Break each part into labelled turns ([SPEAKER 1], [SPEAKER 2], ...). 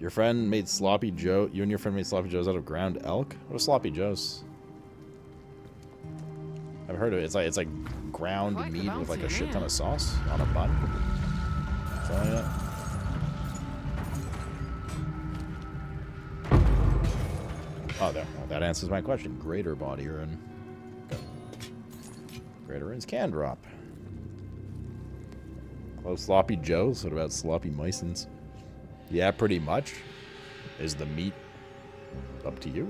[SPEAKER 1] Your friend made sloppy Joe. You and your friend made sloppy joes out of ground elk. What are sloppy joes? I've heard of it. It's like ground meat with like a shit ton of sauce on a bun. Something like that. Oh, there. Well, that answers my question. Greater body rune. Okay. Greater runes can drop. Close sloppy joes. What about sloppy mysons? Yeah, pretty much. Is the meat up to you?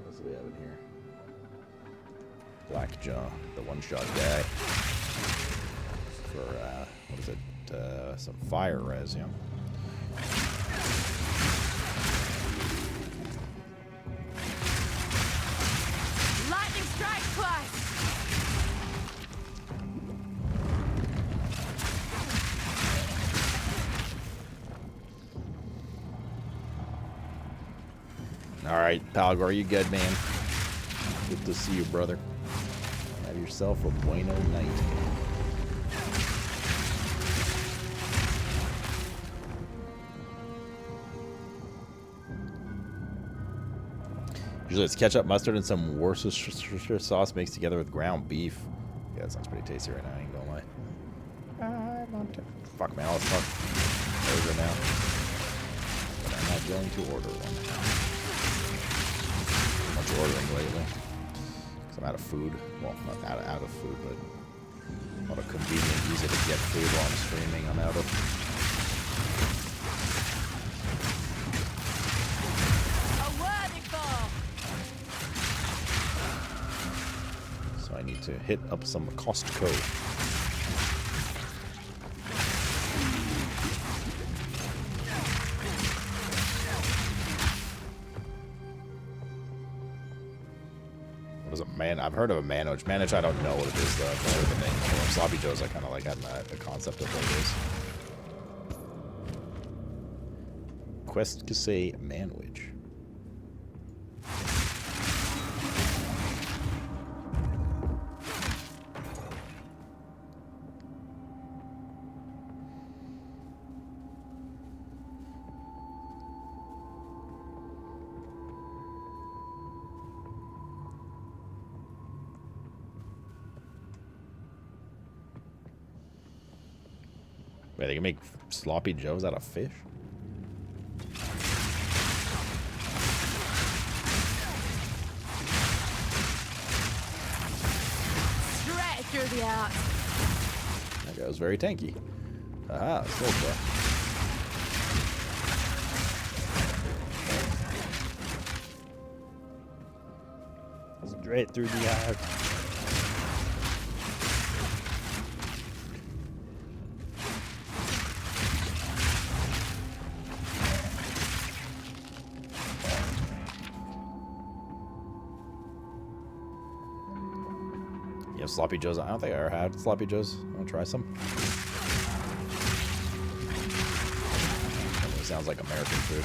[SPEAKER 1] What do we have in here? Blackjaw, the one-shot guy. For, what is it? Some fire res, yeah.
[SPEAKER 2] Lightning strike twice!
[SPEAKER 1] Alright, Palgor, you good, man? Good to see you, brother. Have yourself a bueno night. Usually it's ketchup, mustard, and some Worcestershire sauce mixed together with ground beef. Yeah, that sounds pretty tasty right now, I ain't gonna lie. I want to... Fuck, man, let's talk burger now. But I'm not going to order one. Much ordering lately. Because I'm out of food. Well, not out of food, but a lot of convenient, easy to get food while I'm streaming I'm out of. So I need to hit up some Costco. What is a man? I've heard of a manwich. Manwich, I don't know what it is though. I've heard the name. Sloppy joes, I kind of like having a concept of what it is. Quest to say manwich. Wait, they can make sloppy joes out of fish?
[SPEAKER 2] Straight through the arc.
[SPEAKER 1] That guy was very tanky. Aha, sloot. Straight through the arc. You have sloppy joes? I don't think I ever had sloppy joes. I want to try some. It sounds like American food.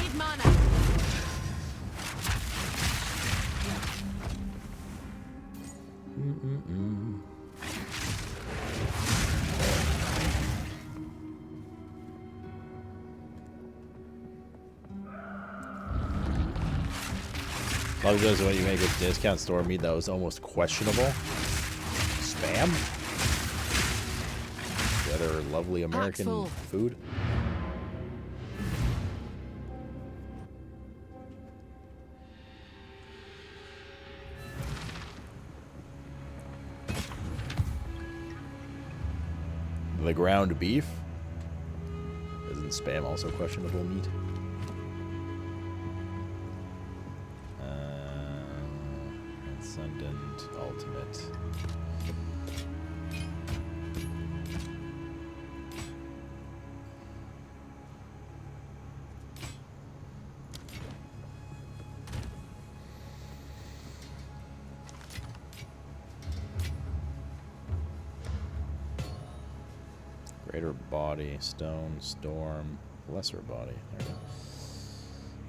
[SPEAKER 2] Need mana.
[SPEAKER 1] Sloppy joes are what you make with discount store meat that was almost questionable. Spam? The other lovely American food. The ground beef? Isn't spam also questionable meat? Transcendent Ultimate. Greater body, stone, storm, lesser body.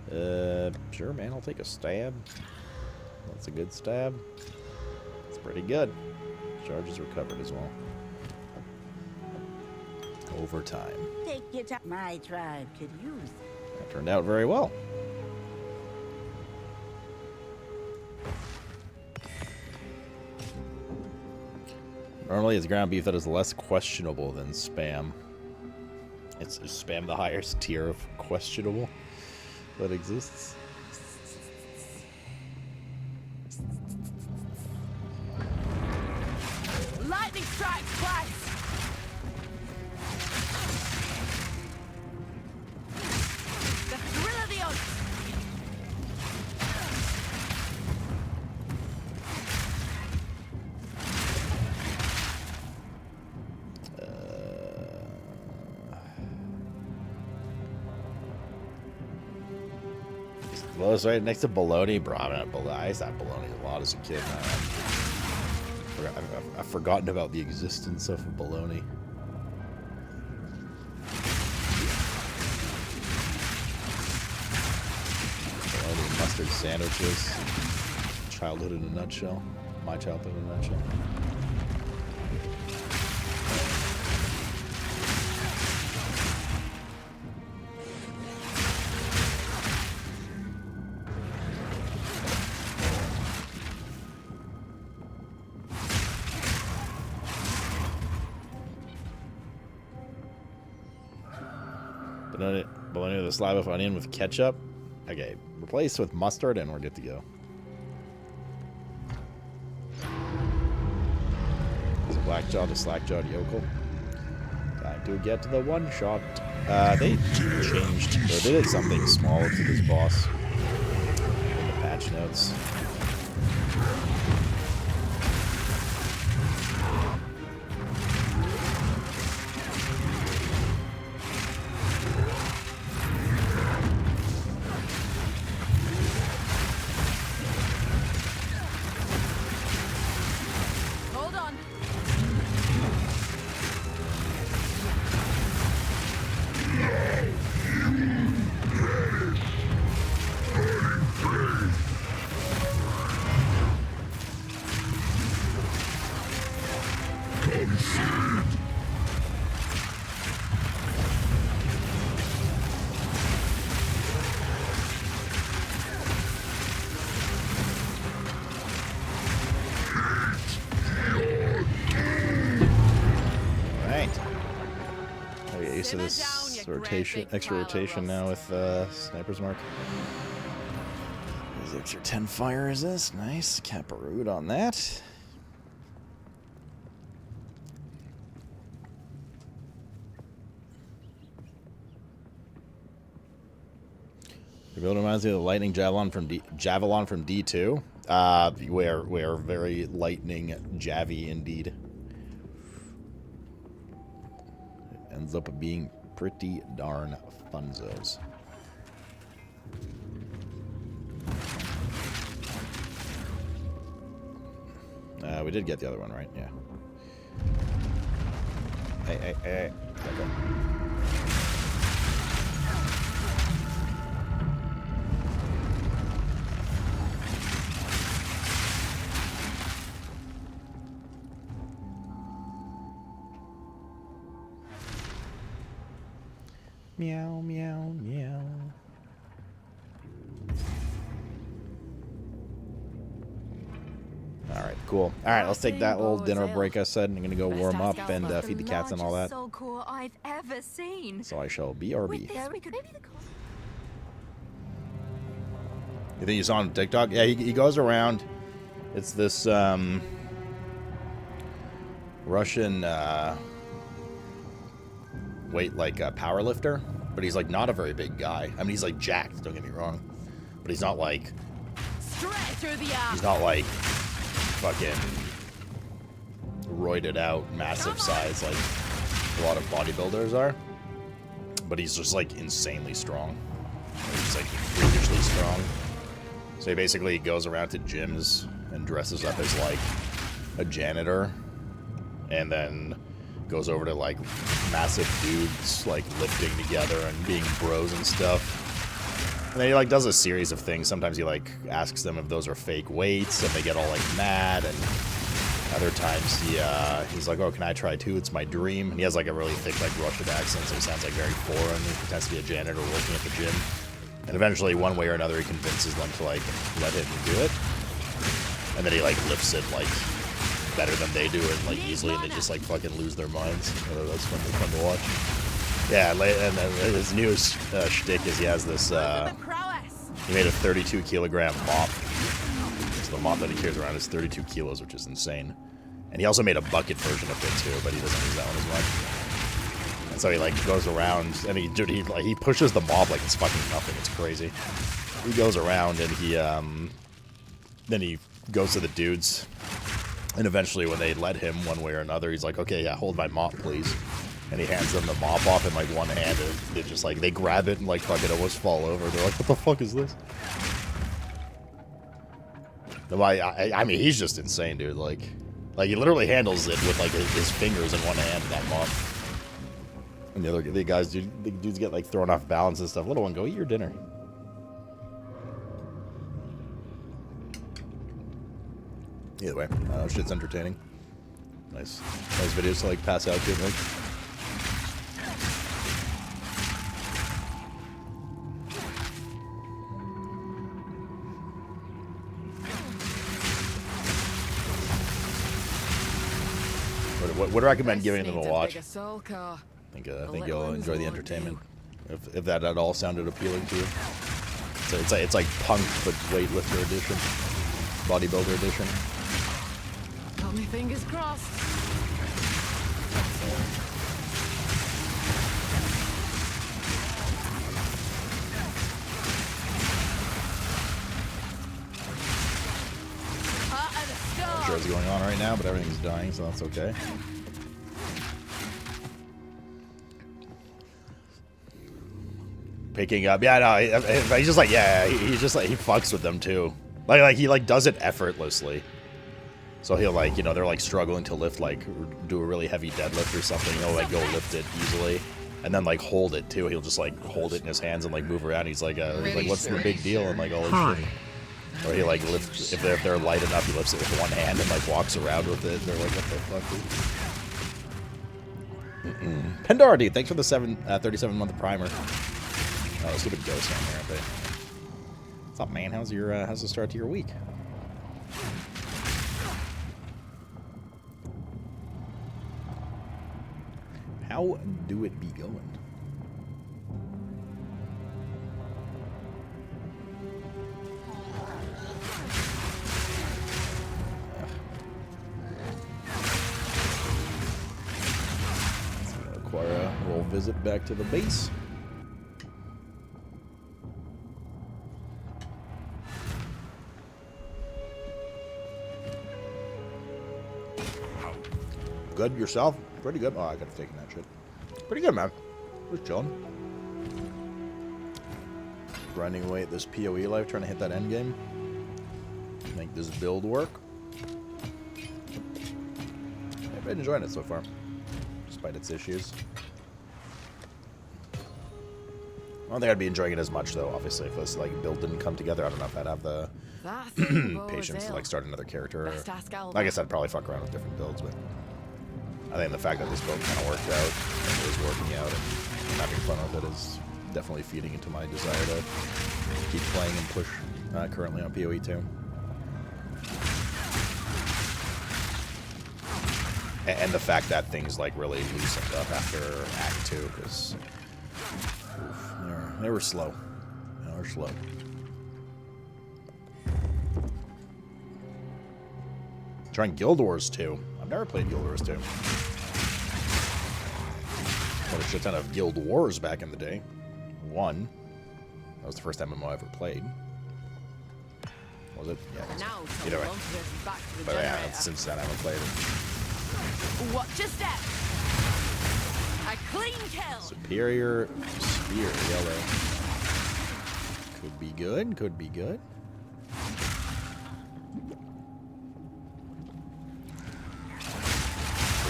[SPEAKER 1] There we go. Sure, man, I'll take a stab. That's a good stab. It's pretty good. Charges recovered as well. Over time.
[SPEAKER 3] Take your time. My tribe could use it.
[SPEAKER 1] That turned out very well. Normally it's ground beef that is less questionable than spam. It's spam the highest tier of questionable that exists.
[SPEAKER 2] Lightning strikes twice. The thrill of the odds.
[SPEAKER 1] Well, it's right next to bologna, bro. I used to have bologna a lot as a kid. I've forgotten about the existence of bologna. Bologna and mustard sandwiches. Childhood in a nutshell. My childhood in a nutshell. Bologna with a slab of onion with ketchup. Okay, replace with mustard and we're good to go. It's blackjaw to slackjawed yokel. Time to get to the one shot. They changed, or they did something small to this boss in the patch notes. To this rotation, extra rotation now with Sniper's Mark. There's extra 10 fire resist. Nice. Caparood on that. The build reminds me of the lightning javelin from D2. We are very lightning javy indeed. Ends up being pretty darn funzos. We did get the other one, right? Yeah. Hey. Okay. Meow, meow, meow. Alright, cool. Alright, let's take that little dinner break I said. I'm gonna go warm up and feed the cats and all that.
[SPEAKER 2] I've ever seen.
[SPEAKER 1] So I shall BRB. You think you saw him on TikTok? Yeah, he goes around. It's this Russian power lifter, but he's like not a very big guy. I mean, he's like jacked, don't get me wrong, but he's not like he's not like fucking roided out massive size like a lot of bodybuilders are, but he's just like insanely strong. He's like freakishly strong. So he basically goes around to gyms and dresses up as like a janitor, and then goes over to like massive dudes like lifting together and being bros and stuff. And then he like does a series of things. Sometimes he like asks them if those are fake weights, and they get all like mad, and Other times he's like, oh, can I try too? It's my dream. And he has like a really thick like Russian accent, so he sounds like very foreign. He pretends to be a janitor working at the gym. And eventually, one way or another, he convinces them to like let him do it. And then he like lifts it like better than they do it, like easily, and they just like fucking lose their minds. That's fun to watch. Yeah, and his newest shtick is he has this. He made a 32 kilogram mop. So the mop that he carries around is 32 kilos, which is insane. And he also made a bucket version of it too, but he doesn't use that one as much. And so he like goes around, and he pushes the mop like it's fucking nothing. It's crazy. He goes around and he then he goes to the dudes, and eventually when they let him one way or another, he's like, okay, yeah, hold my mop, please. And he hands them the mop off in like one hand, and they just like, they grab it and like fucking almost fall over. They're like, what the fuck is this? I mean, he's just insane, dude. Like he literally handles it with like his fingers in one hand, that mop. And the dudes get like thrown off balance and stuff. Little one, go eat your dinner. Either way, shit's entertaining. Nice videos to like pass out to, like. Would recommend giving them a watch. I think you'll enjoy the entertainment. If that at all sounded appealing to you. It's like punk but weightlifter edition, bodybuilder edition.
[SPEAKER 2] Got my fingers crossed.
[SPEAKER 1] I'm sure it's going on right now, but everything's dying, so that's okay. Picking up, yeah, no, he's just like, yeah, he's just like, he fucks with them too. Like he like does it effortlessly. So he'll like, you know, they're like struggling to lift, like do a really heavy deadlift or something. He'll like go lift it easily, and then like hold it too. He'll just like hold it in his hands and like move around. He's like, what's the big deal? And like all this shit. Or he like lifts, if they're light enough, he lifts it with one hand and like walks around with it. They're like, what the fuck, dude? Pendar, dude, thanks for the 37-month primer. Oh, stupid ghost on there, I bet. What's up, man? How's the start to your week? How do it be going? Require a roll visit back to the base. Good yourself? Pretty good. Oh, I could have taken that shit. Pretty good, man. Just chilling. Grinding away at this PoE life, trying to hit that end game. Make this build work. I've been enjoying it so far, despite its issues. I don't think I'd be enjoying it as much, though, obviously, if this like build didn't come together. I don't know if I'd have the patience to like start another character. Or, I guess I'd probably fuck around with different builds, but I think the fact that this build kind of worked out and it was working out and having fun with it is definitely feeding into my desire to keep playing and push currently on PoE 2. And the fact that things like really loosened up after Act 2, because they were slow. They were slow. Trying Guild Wars 2. I've never played Guild Wars 2. Played a shit ton of Guild Wars back in the day. 1. That was the first MMO I ever played. Was it? Yeah. Either way. But yeah, since then I haven't played it.
[SPEAKER 2] Watch your step. A clean kill.
[SPEAKER 1] Superior Spear, yellow. Could be good. Could be good.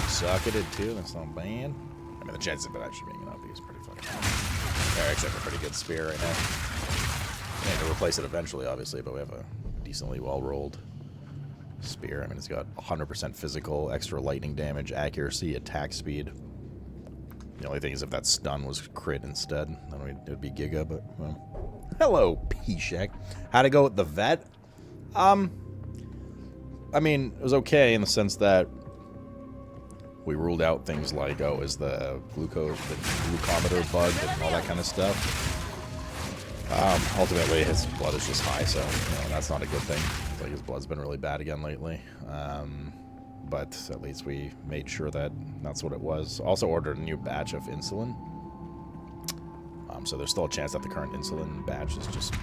[SPEAKER 1] Socketed too, that's not bad. I mean, the chance of it actually being an OP is pretty fucking high. Yeah, actually have a pretty good spear right now. We need to replace it eventually, obviously, but we have a decently well-rolled Spear, I mean, it's got 100% physical, extra lightning damage, accuracy, attack speed. The only thing is if that stun was crit instead, then it would be Giga, but, well. Hello, P-Shack. How'd it go with the vet? I mean, it was okay in the sense that we ruled out things like, oh, is the glucometer bugged and all that kind of stuff. Ultimately, his blood is just high, so you know, that's not a good thing. It's like his blood's been really bad again lately. But at least we made sure that that's what it was. Also ordered a new batch of insulin. So there's still a chance that the current insulin batch is just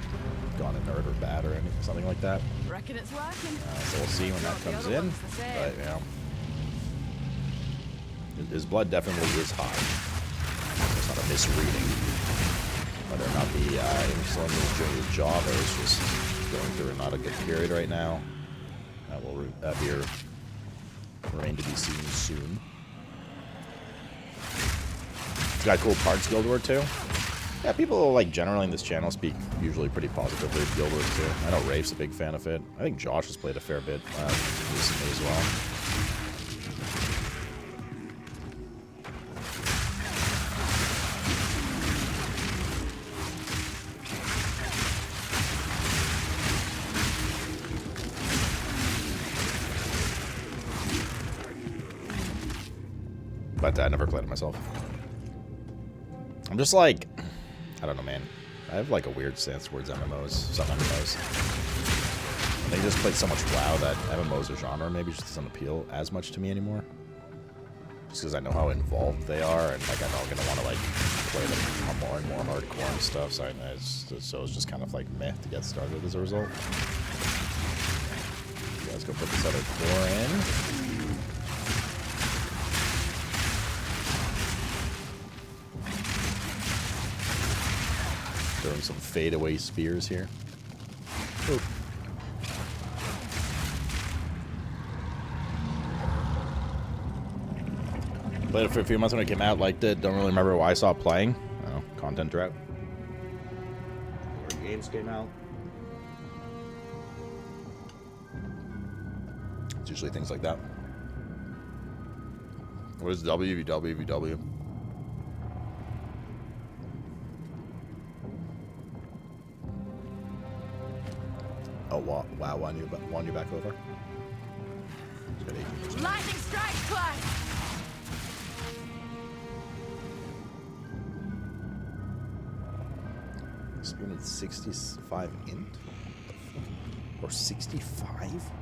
[SPEAKER 1] gone inert or bad or anything, something like that.
[SPEAKER 2] Reckon it's working.
[SPEAKER 1] So we'll see when that comes in. But, you know, his blood definitely is high. It's not a misreading. Whether or not the insulin is doing his job or is just going through not a good period right now. That will remain to be seen soon. It's got cool parts Guild War 2. Yeah, people like generally in this channel speak usually pretty positively of Guild War 2. I know Rafe's a big fan of it. I think Josh has played a fair bit recently as well. But I never played it myself. I'm just like, I don't know, man. I have like a weird stance towards MMOs, some MMOs. I think I just played so much WoW that MMOs, a genre, maybe just doesn't appeal as much to me anymore. Just because I know how involved they are, and like I know I'm gonna want to like play them more and more hardcore and stuff. So it's just kind of like meh to get started as a result. Okay, let's go put this other core in. Throwing some fadeaway spears here. Ooh. Played it for a few months when it came out, liked it, don't really remember why I stopped playing. I don't know, content drought. Or games came out. It's usually things like that. What is WVW? Oh, wow, won you back over.
[SPEAKER 2] Lightning strike class.
[SPEAKER 1] So we need 65 int? Or 65?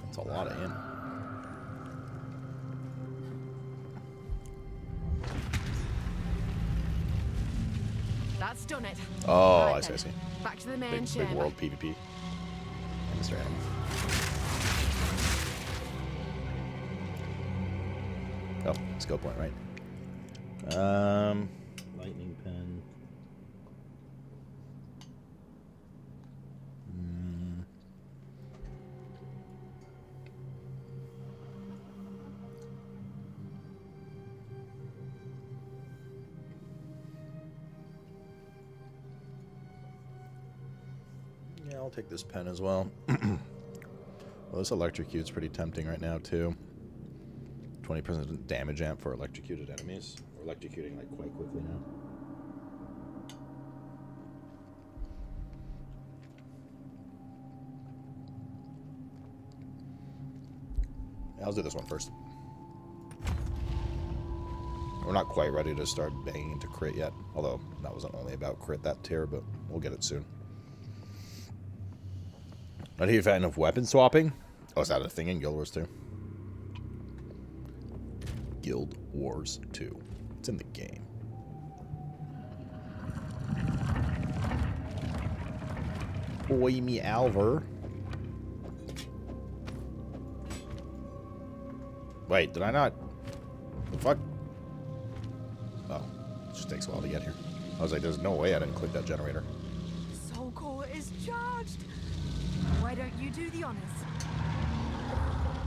[SPEAKER 1] That's a lot of int.
[SPEAKER 2] That's done it.
[SPEAKER 1] Oh,
[SPEAKER 2] Right
[SPEAKER 1] I see,
[SPEAKER 2] then.
[SPEAKER 1] I see.
[SPEAKER 2] Back to the main
[SPEAKER 1] Big
[SPEAKER 2] chamber.
[SPEAKER 1] world PvP. And Mr. Animal. Oh, skill point, right? Lightning pen. Yeah, I'll take this pen as well. Well, this electrocute's pretty tempting right now, too. 20% damage amp for electrocuted enemies. We're electrocuting like quite quickly now. Yeah, I'll do this one first. We're not quite ready to start banging into crit yet. Although, that wasn't only about crit that tier, but we'll get it soon. Not a huge fan of weapon swapping. Oh, is that a thing in Guild Wars 2? Guild Wars 2. It's in the game. Boy, me Alver. Wait, did I not? The fuck? Oh, it just takes a while to get here. I was like, there's no way I didn't click that generator.
[SPEAKER 2] Soul core is charged. Why don't you do the honors?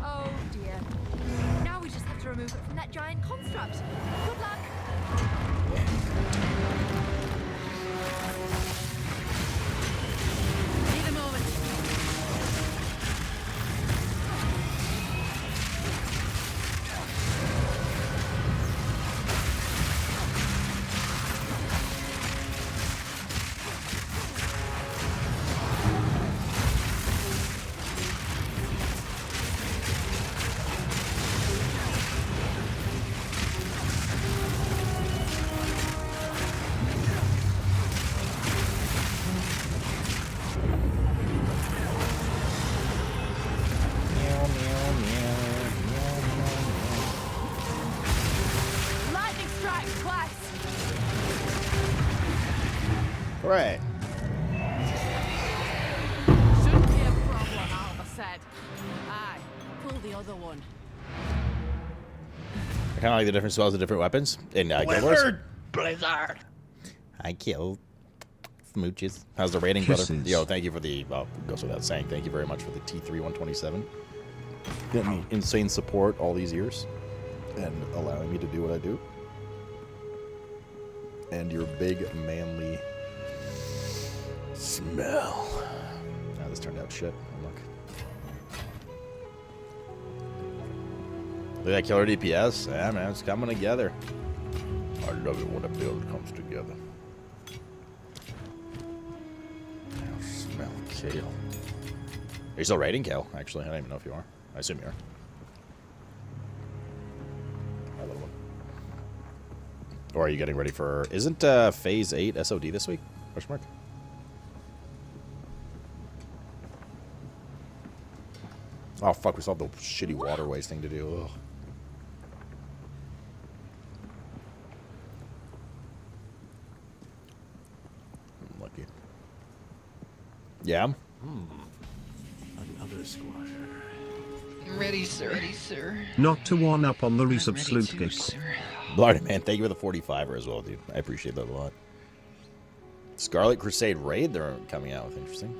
[SPEAKER 2] Oh dear. Now we just have to remove it from that giant construct. Good luck. Need a moment.
[SPEAKER 3] pull the other one.
[SPEAKER 1] I kind of like the different spells and different weapons. In Guild Wars. Blizzard. I kill smooches. How's the rating, brother? Yo, thank you for the, well, goes without saying, thank you very much for the T3 127. Getting me insane support all these years. And allowing me to do what I do. And your big, manly smell. Now this turned out shit. Oh, look. Look at that killer DPS. Yeah, man, it's coming together. I love it when a build comes together. I smell kale. Are you still raiding kale? Actually, I don't even know if you are. I assume you are. My little one. Or are you getting ready for... Isn't Phase 8 SOD this week? Question mark? Oh, fuck. We still have the shitty waterways thing to do. Ugh. I'm lucky. Yeah?
[SPEAKER 4] Another squire.
[SPEAKER 5] Ready, sir. Ready, sir.
[SPEAKER 4] Not to one up on the resub
[SPEAKER 5] Ready
[SPEAKER 4] sloot
[SPEAKER 5] to,
[SPEAKER 4] gig.
[SPEAKER 5] sir.
[SPEAKER 1] Bloody man, thank you for the 45er as well, dude. I appreciate that a lot. Scarlet Crusade raid they're coming out with. Interesting.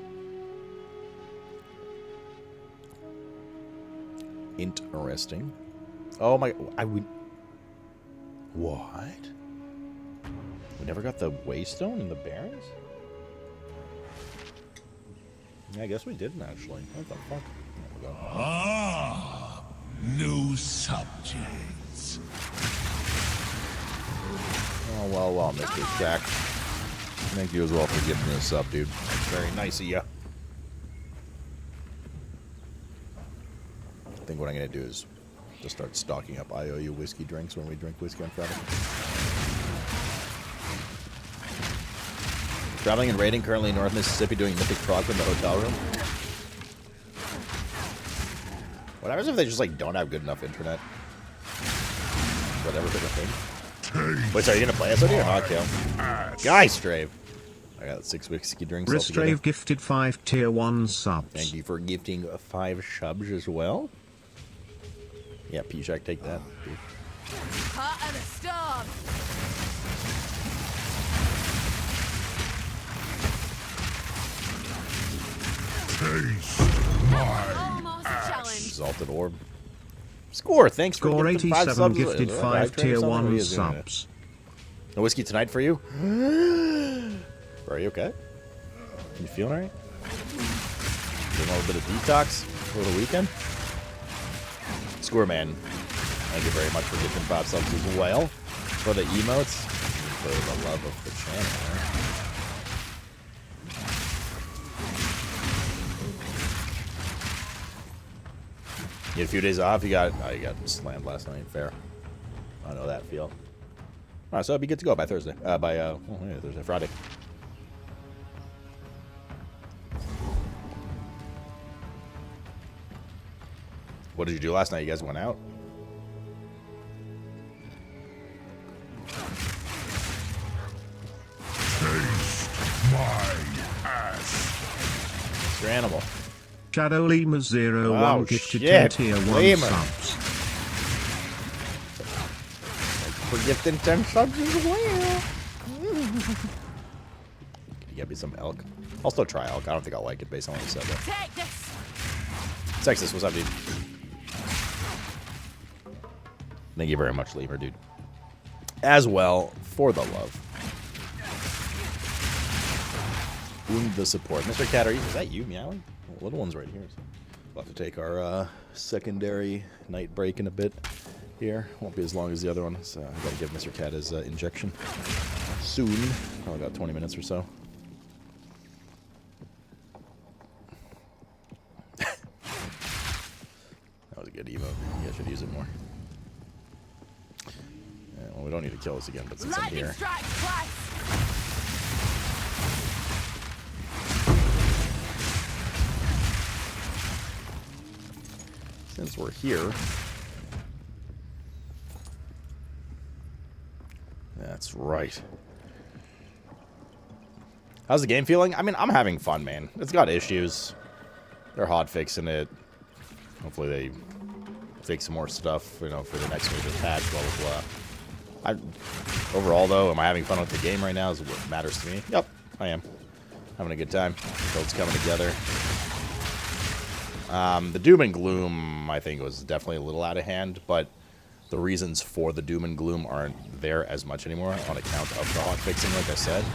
[SPEAKER 1] Interesting. Oh my... I would... What? We never got the Waystone and the Barons? Yeah, I guess we didn't, actually. What the fuck? There we go.
[SPEAKER 6] Ah, new subjects.
[SPEAKER 1] Oh, well, Mr. Jack. Thank you as well for giving me a sub, dude. Very nice of you. I think what I'm going to do is just start stocking up IOU whiskey drinks when we drink whiskey on Friday. Traveling and raiding currently in North Mississippi doing Mythic Prog from the hotel room. What happens if they just, like, don't have good enough internet? Whatever, big a thing. Wait, so are you going to play SOD or not, Kale? Guy, Strave. I got 6 whiskey drinks altogether.
[SPEAKER 4] Restrave gifted 5 tier 1 subs.
[SPEAKER 1] Thank you for gifting 5 subs as well. Yeah, P-Shack, take that. Dude.
[SPEAKER 2] Cut and a stop.
[SPEAKER 6] Taste my
[SPEAKER 2] Almost a challenge.
[SPEAKER 1] Exalted Orb. Score, thanks for
[SPEAKER 4] Score
[SPEAKER 1] gifting 5
[SPEAKER 4] 87
[SPEAKER 1] subs.
[SPEAKER 4] gifted 5 tier 1 subs.
[SPEAKER 1] No whiskey tonight for you? Are you okay? You feeling alright? Doing a little bit of detox for the weekend? Score, man. Thank you very much for gifting 5 subs as well. For the emotes. For the love of the channel, man. You had a few days off. You got slammed last night. Fair. I know that feel. All right, so it'll be good to go by Thursday. Thursday, Friday. What did you do last night? You guys went out?
[SPEAKER 6] taste my ass.
[SPEAKER 1] Mr. Animal.
[SPEAKER 4] Shadow Lima 01
[SPEAKER 1] Oh,
[SPEAKER 4] gifted
[SPEAKER 1] shit.
[SPEAKER 4] 10 tier 1
[SPEAKER 1] Lima.
[SPEAKER 4] subs.
[SPEAKER 1] For gifting 10 subs as well. You get me some elk. I'll still try elk. I don't think I'll like it based on what you said though.
[SPEAKER 2] Take this.
[SPEAKER 1] Texas, what's up, dude? Thank you very much, Lemur, dude. As well, for the love. And the support. Mr. Cat, is that you meowing? The little one's right here. So we'll have to take our secondary night break in a bit here. Won't be as long as the other one. So I've got to give Mr. Cat his injection soon. Probably about 20 minutes or so. That was a good emote. You guys should use it more. Yeah, well, we don't need to kill this again, but since I'm
[SPEAKER 2] Lightning
[SPEAKER 1] here.
[SPEAKER 2] strikes twice.
[SPEAKER 1] Since we're here. That's right. How's the game feeling? I mean, I'm having fun, man. It's got issues. They're hot fixing it. Hopefully they fix some more stuff, you know, for the next major patch, blah, blah, blah. Overall, though, am I having fun with the game right now is what matters to me. Yep, I am. Having a good time. Build's coming together. The doom and gloom, I think, was definitely a little out of hand, but the reasons for the doom and gloom aren't there as much anymore on account of the hotfixing, like I said.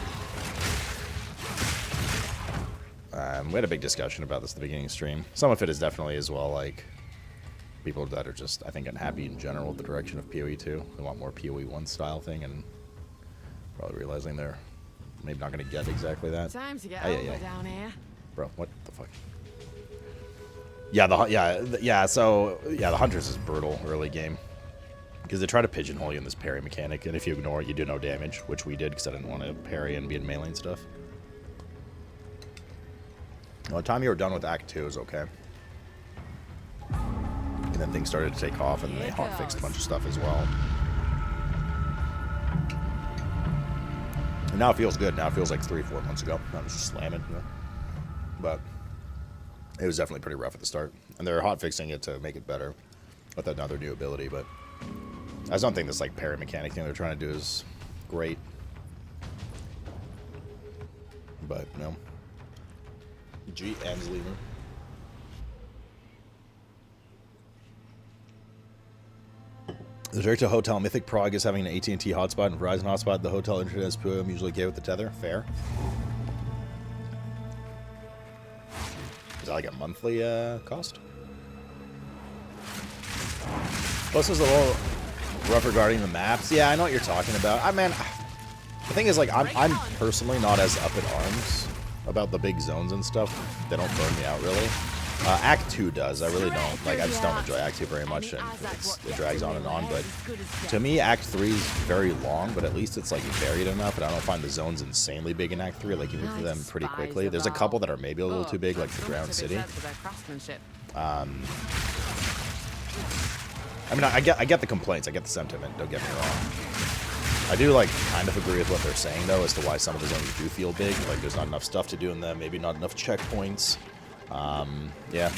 [SPEAKER 1] We had a big discussion about this at the beginning of the stream. Some of it is definitely as well, like, people that are just, I think, unhappy in general with the direction of PoE 2. They want more PoE 1 style thing, and probably realizing they're maybe not going to get exactly that.
[SPEAKER 2] Time to get over down here.
[SPEAKER 1] Bro, what the fuck? Yeah, the Hunters is brutal early game. Because they try to pigeonhole you in this parry mechanic, and if you ignore it, you do no damage, which we did because I didn't want to parry and be in melee and stuff. By the time you were done with Act 2, it was okay. And then things started to take off, and they hotfixed a bunch of stuff as well. And now it feels good. Now it feels like 3-4 months ago. I was just slamming, you know? But it was definitely pretty rough at the start. And they're hotfixing it to make it better with another new ability, but I just don't think this like parry mechanic thing they're trying to do is great. But no. G ends leaving. The direct to hotel Mythic Prague is having an AT&T hotspot and Verizon hotspot. The hotel internet is usually okay with the tether. Fair. Is that like a monthly cost? Plus, there's a little rough regarding the maps. Yeah, I know what you're talking about. The thing is, like, I'm personally not as up in arms about the big zones and stuff. They don't burn me out really. Act 2 does. I really don't. Like, I just don't enjoy Act 2 very much, and it drags on and on. But to me, Act 3 is very long, but at least it's like varied enough, and I don't find the zones insanely big in Act 3. Like, you move through them pretty quickly. There's a couple that are maybe a little too big, like the Drowned City. I mean, I get the complaints. I get the sentiment. Don't get me wrong. I do, like, kind of agree with what they're saying, though, as to why some of the zones do feel big. Like, there's not enough stuff to do in them. Maybe not enough checkpoints. Yeah.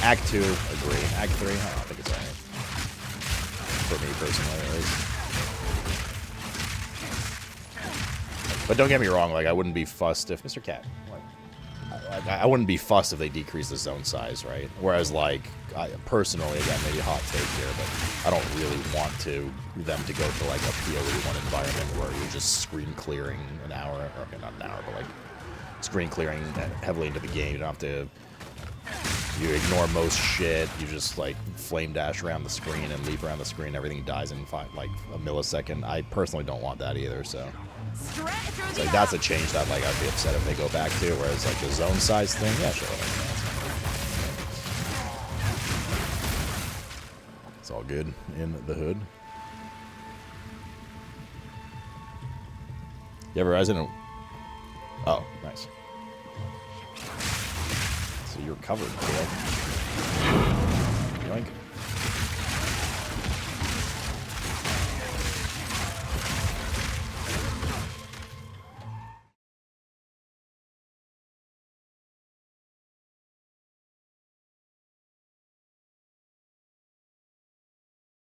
[SPEAKER 1] Act 2, agree. Act 3, I don't think it's alright. For me, personally, at least. But don't get me wrong, like, I wouldn't be fussed if... Mr. Cat. I wouldn't be fussed if they decrease the zone size, right? Whereas, like, I personally, again, maybe a hot take here, but I don't really want them to go to, like, a PoE 1 environment where you're just screen clearing an hour, or okay, not an hour, but, like, screen clearing heavily into the game. You don't have to... You ignore most shit. You just, like, flame dash around the screen and leap around the screen. Everything dies in, like, a millisecond. I personally don't want that either, so... It's like, that's a change that, like, I'd be upset if they go back to, whereas, like, the zone size thing, yeah, sure. It's all good in the hood. You have Verizon? Oh, nice. So you're covered, Dale. Yoink.